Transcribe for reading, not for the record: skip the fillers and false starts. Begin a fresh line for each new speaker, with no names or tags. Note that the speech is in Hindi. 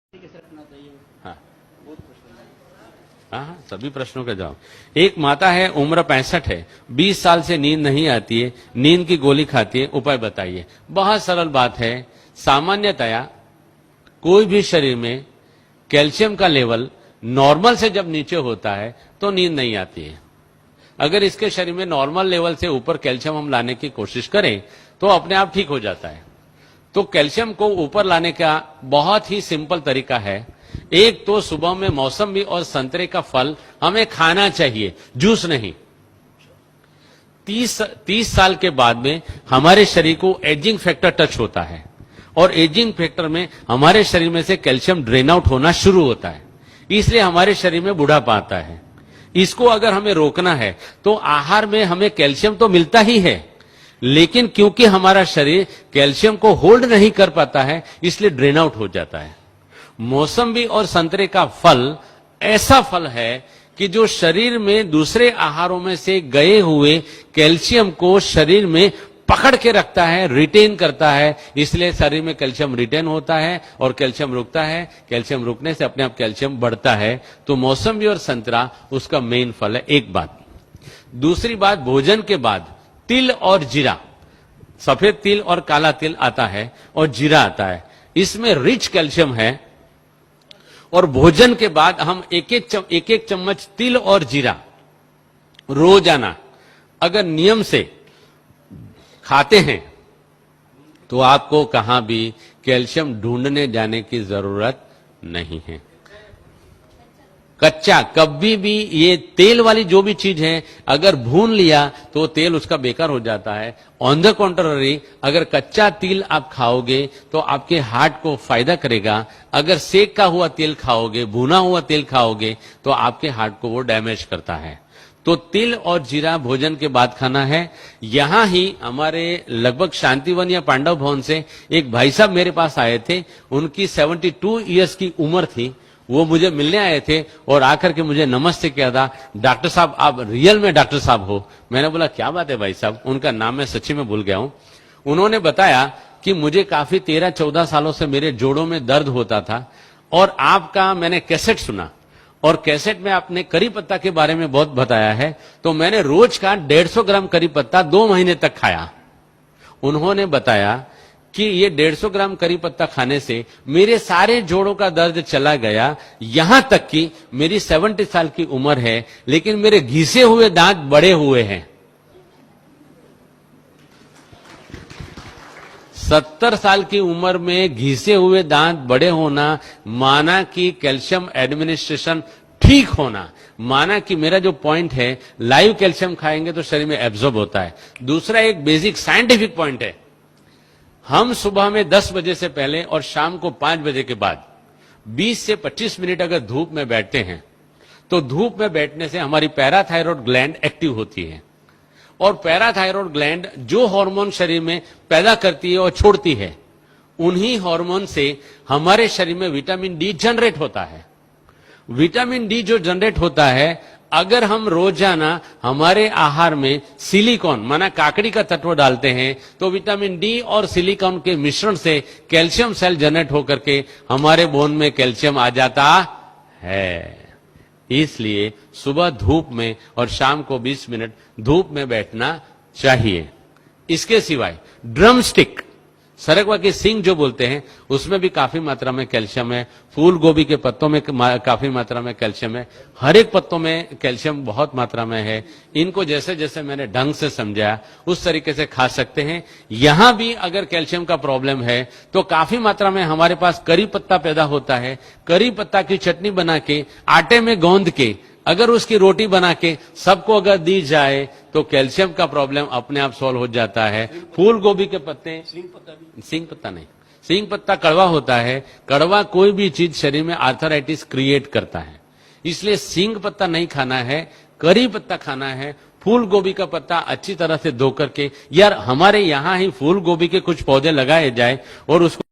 हाँ हाँ, सभी प्रश्नों का जवाब। एक माता है, उम्र 65 है, 20 साल से नींद नहीं आती है, नींद की गोली खाती है, उपाय बताइए। बहुत सरल बात है। सामान्यतया कोई भी शरीर में कैल्शियम का लेवल नॉर्मल से जब नीचे होता है तो नींद नहीं आती है। अगर इसके शरीर में नॉर्मल लेवल से ऊपर कैल्शियम हम लाने की कोशिश करें तो अपने आप ठीक हो जाता है। तो कैल्शियम को ऊपर लाने का बहुत ही सिंपल तरीका है। एक तो सुबह में मौसमी और संतरे का फल हमें खाना चाहिए, जूस नहीं। 30 साल के बाद में हमारे शरीर को एजिंग फैक्टर टच होता है और एजिंग फैक्टर में हमारे शरीर में से कैल्शियम ड्रेन आउट होना शुरू होता है, इसलिए हमारे शरीर में बुढ़ापा आता है। इसको अगर हमें रोकना है तो आहार में हमें कैल्शियम तो मिलता ही है, लेकिन क्योंकि हमारा शरीर कैल्शियम को होल्ड नहीं कर पाता है इसलिए ड्रेन आउट हो जाता है। मौसम्बी और संतरे का फल ऐसा फल है कि जो शरीर में दूसरे आहारों में से गए हुए कैल्शियम को शरीर में पकड़ के रखता है, रिटेन करता है, इसलिए शरीर में कैल्शियम रिटेन होता है और कैल्शियम रुकता है। कैल्शियम रुकने से अपने आप कैल्शियम बढ़ता है। तो मौसम्बी और संतरा उसका मेन फल है। एक बात। दूसरी बात, भोजन के बाद तिल और जीरा, सफेद तिल और काला तिल आता है और जीरा आता है, इसमें रिच कैल्शियम है। और भोजन के बाद हम एक एक चम्मच तिल और जीरा रोजाना अगर नियम से खाते हैं तो आपको कहां भी कैल्शियम ढूंढने जाने की जरूरत नहीं है। कच्चा कभी भी ये तेल वाली जो भी चीज है अगर भून लिया तो तेल उसका बेकार हो जाता है। ऑन द कॉन्ट्ररी, अगर कच्चा तिल आप खाओगे तो आपके हार्ट को फायदा करेगा। अगर सेक का हुआ तेल खाओगे, भुना हुआ तेल खाओगे तो आपके हार्ट को वो डैमेज करता है। तो तिल और जीरा भोजन के बाद खाना है। यहां ही हमारे लगभग शांतिवन या पांडव भवन से एक भाई साहब मेरे पास आए थे। उनकी 72 इयर्स की उम्र थी। वो मुझे मिलने आए थे और आकर के मुझे नमस्ते किया था। डॉक्टर साहब, आप रियल में डॉक्टर साहब हो? मैंने बोला क्या बात है भाई साहब, उनका नाम मैं सच्ची में भूल गया हूं। उन्होंने बताया कि मुझे काफी 13-14 सालों से मेरे जोड़ों में दर्द होता था और आपका मैंने कैसेट सुना और कैसेट में आपने करी पत्ता के बारे में बहुत बताया है, तो मैंने रोज का 150 ग्राम करी पत्ता 2 महीने तक खाया। उन्होंने बताया कि ये 150 ग्राम करी पत्ता खाने से मेरे सारे जोड़ों का दर्द चला गया। यहां तक कि मेरी 70 साल की उम्र है लेकिन मेरे घिसे हुए दांत बड़े हुए हैं। 70 साल की उम्र में घिसे हुए दांत बड़े होना माना कि कैल्शियम एडमिनिस्ट्रेशन ठीक होना, माना कि मेरा जो पॉइंट है लाइव कैल्शियम खाएंगे तो शरीर में एब्जॉर्ब होता है। दूसरा एक बेसिक साइंटिफिक पॉइंट है, हम सुबह में 10 बजे से पहले और शाम को 5 बजे के बाद 20 से 25 मिनट अगर धूप में बैठते हैं तो धूप में बैठने से हमारी पैराथायरॉयड ग्लैंड एक्टिव होती है और पैराथायरॉयड ग्लैंड जो हार्मोन शरीर में पैदा करती है और छोड़ती है, उन्हीं हार्मोन से हमारे शरीर में विटामिन डी जनरेट होता है। विटामिन डी जो जनरेट होता है, अगर हम रोजाना हमारे आहार में सिलिकॉन माना काकड़ी का तत्व डालते हैं तो विटामिन डी और सिलिकॉन के मिश्रण से कैल्शियम सेल जनरेट होकर के हमारे बोन में कैल्शियम आ जाता है। इसलिए सुबह धूप में और शाम को 20 मिनट धूप में बैठना चाहिए। इसके सिवाय ड्रम स्टिक, सरगवा की सींग जो बोलते हैं, उसमें भी काफी मात्रा में कैल्शियम है। फूल गोभी के पत्तों में काफी मात्रा में कैल्शियम है। हर एक पत्तों में कैल्शियम बहुत मात्रा में है। इनको जैसे जैसे मैंने ढंग से समझाया उस तरीके से खा सकते हैं। यहां भी अगर कैल्शियम का प्रॉब्लम है तो काफी मात्रा में हमारे पास करी पत्ता पैदा होता है। करी पत्ता की चटनी बना के आटे में गौंद के अगर उसकी रोटी बना के सबको अगर दी जाए तो कैल्शियम का प्रॉब्लम अपने आप सॉल्व हो जाता है। फूल गोभी के पत्ते, सींग पत्ता नहीं, सींग पत्ता कड़वा होता है। कड़वा कोई भी चीज शरीर में आर्थराइटिस क्रिएट करता है, इसलिए सींग पत्ता नहीं खाना है, करी पत्ता खाना है। फूल गोभी का पत्ता अच्छी तरह से धो करके, यार हमारे यहां ही फूल गोभी के कुछ पौधे लगाए जाए और उसको